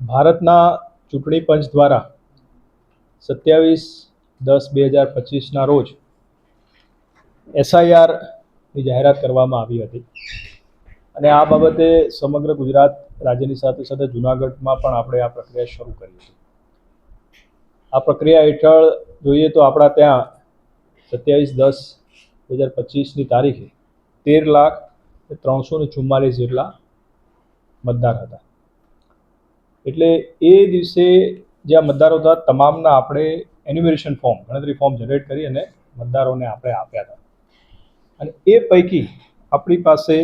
ભારતના ચૂંટણી પંચ દ્વારા 27/10/2025ના રોજ SIRની જાહેરાત કરવામાં આવી હતી અને આ બાબતે સમગ્ર ગુજરાત રાજ્યની સાથે સાથે જૂનાગઢમાં પણ આપણે આ પ્રક્રિયા શરૂ કરી છે. આ પ્રક્રિયા હેઠળ જોઈએ તો આપણા ત્યાં 27/10/2025ની તારીખે 13,344 જેટલા મતદાર હતા. એટલે એ દિવસે જ્યાં મતદારો હતા તમામના આપણે એન્યુમરેશન ફોર્મ ગણતરી ફોર્મ જનરેટ કરી અને મતદારોને આપણે આપ્યા હતા અને એ પૈકી આપણી પાસે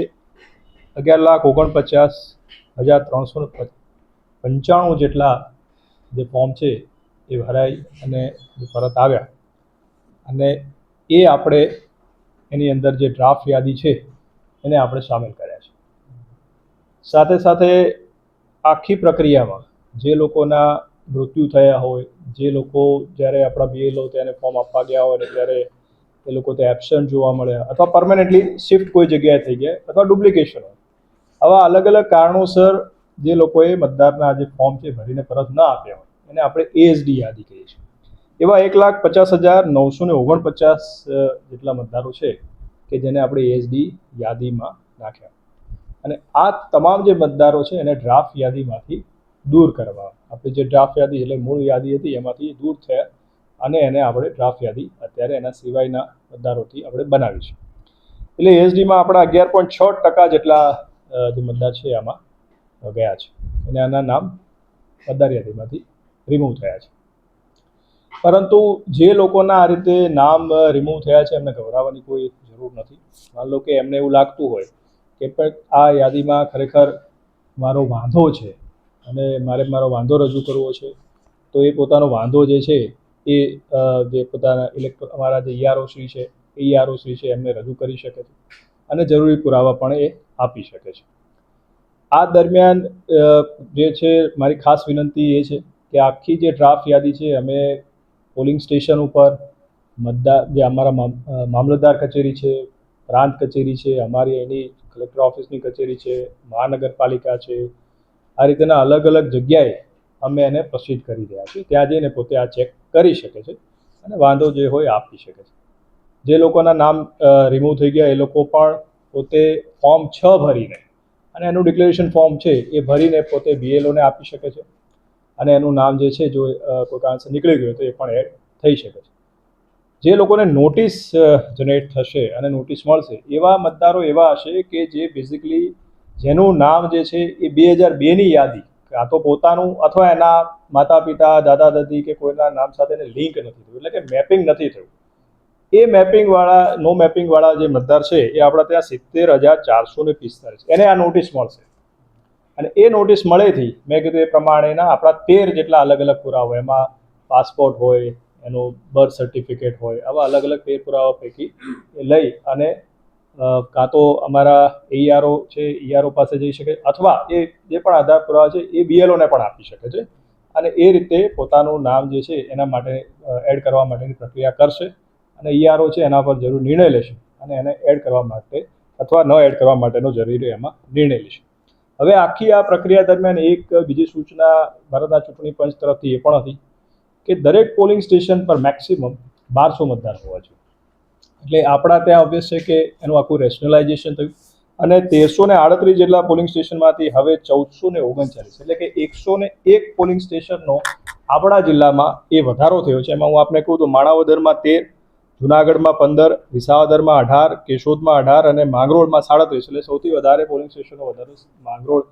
11,49,395 જેટલા જે ફોર્મ છે એ ભરાઈ અને પરત આવ્યા અને એ આપણે એની અંદર જે ડ્રાફ્ટ યાદી છે એને આપણે સામેલ કર્યા છે. સાથે સાથે આખી પ્રક્રિયામાં જે લોકોના મૃત્યુ થયા હોય, જે લોકો જ્યારે આપણા BLO તેને ફોર્મ આપવા ગયા હોય ને ત્યારે એ લોકો તે એબસન્ટ જોવા મળ્યા અથવા પરમેનન્ટલી શિફ્ટ કોઈ જગ્યાએ થઈ ગયા અથવા ડુપ્લિકેશન હોય, આવા અલગ અલગ કારણોસર જે લોકોએ મતદારના જે ફોર્મ છે ભરીને પરત ન આપ્યા હોય એને આપણે ASD યાદી કહીએ છીએ. એવા 1,50,949 જેટલા મતદારો છે કે જેને આપણે ASD યાદીમાં નાખ્યા અને આ તમામ જે મતદારો છે એને ડ્રાફ્ટ યાદીમાંથી દૂર કરવા, આપણે જે ડ્રાફ્ટ યાદી એટલે મૂળ યાદી હતી એમાંથી દૂર થયા અને એને આપણે ડ્રાફ્ટ યાદી અત્યારે એના સિવાયના મતદારોથી આપણે બનાવી છે. એટલે ASDમાં આપણા 11.6% જેટલા જે મતદાર છે આમાં ગયા છે અને આના નામ મતદાર યાદીમાંથી રિમૂવ થયા છે. પરંતુ જે લોકોના આ રીતે નામ રિમૂવ થયા છે એમને ગભરાવાની કોઈ જરૂર નથી. માન લો કે એમને એવું લાગતું હોય કે પણ આ યાદીમાં ખરેખર મારો વાંધો છે અને મારો વાંધો રજૂ કરવો છે તો એ પોતાનો વાંધો જે છે એ જે પોતાના અમારા જે ERO શ્રી છે ERO શ્રી છે એમને રજૂ કરી શકે છે અને જરૂરી પુરાવા પણ એ આપી શકે છે. આ દરમિયાન જે છે મારી ખાસ વિનંતી એ છે કે આખી જે ડ્રાફ્ટ યાદી છે અમે પોલિંગ સ્ટેશન ઉપર જે અમારા મામલતદાર કચેરી છે, પ્રાંત કચેરી છે, અમારી એની કલેક્ટર ઓફિસની કચેરી છે, મહાનગરપાલિકા છે, આ રીતેના અલગ અલગ જગ્યાએ અમે એને પ્રસિદ્ધ કરી રહ્યા છીએ. ત્યાં જઈને પોતે આ ચેક કરી શકે છે અને વાંધો જે હોય આપી શકે છે. જે લોકોના નામ રિમૂવ થઈ ગયા એ લોકો પણ પોતે ફોર્મ 6 ભરીને અને એનું ડિક્લેરેશન ફોર્મ છે એ ભરીને પોતે BLOને આપી શકે છે અને એનું નામ જે છે જો કોઈ કારણસર નીકળી ગયું તો એ પણ એડ થઈ શકે છે. જે લોકોને નોટિસ જનરેટ થશે અને નોટિસ મળશે એવા મતદારો એવા હશે કે જે બેઝિકલી જેનું નામ જે છે એ 2002ની યાદી કાં તો પોતાનું અથવા એના માતા પિતા, દાદા દાદી કે કોઈના નામ સાથે લિંક નથી થયું, એટલે કે મેપિંગ નથી થયું. એ નો મેપિંગવાળા જે મતદાર છે એ આપણા ત્યાં 70,445 એને આ નોટિસ મળશે અને એ નોટિસ મળેથી મેં કીધું એ પ્રમાણેના આપણા 13 જેટલા અલગ અલગ પુરાવા, એમાં પાસપોર્ટ હોય, એનું બર્થ સર્ટિફિકેટ હોય, આવા અલગ અલગ 13 પુરાવા પૈકી એ લઈ અને કાં તો અમારા ERO છે ERO પાસે જઈ શકે અથવા એ જે પણ આધાર પુરાવા છે એ BLOને પણ આપી શકે છે અને એ રીતે પોતાનું નામ જે છે એના માટે એડ કરવા માટેની પ્રક્રિયા કરશે અને ERO છે એના પર જરૂર નિર્ણય લેશે અને એને એડ કરવા માટે અથવા ન એડ કરવા માટેનો જરૂરી એમાં નિર્ણય લેશે. હવે આખી આ પ્રક્રિયા દરમિયાન એક બીજી સૂચના ભારતના ચૂંટણી પંચ તરફથી એ પણ હતી કે દરેક પોલિંગ સ્ટેશન પર મેક્સિમમ 1200 મતદાર હોવા જોઈએ. એટલે આપણા ત્યાં ઓબ્વિયસ છે કે એનું આખું રેશનલાઇઝેશન થયું અને 1338 જેટલા પોલિંગ સ્ટેશનમાંથી હવે 1439 એટલે કે 101 પોલિંગ સ્ટેશનનો આપણા જિલ્લામાં એ વધારો થયો છે. એમાં હું આપને કહું તો માણાવદરમાં 13, જુનાગઢમાં 15, વિસાવદરમાં 18, કેશોદમાં 18 અને માંગરોળમાં 37. એટલે સૌથી વધારે પોલિંગ સ્ટેશનનો વધારો માંગરોળ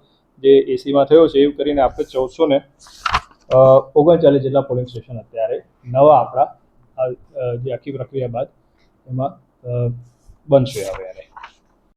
જે એસીમાં થયો છે એવું કરીને આપણે 1439 જેટલા પોલિંગ સ્ટેશન અત્યારે નવા આપણા જે આખી પ્રક્રિયા બાદ એમાં બનશે હવે એને.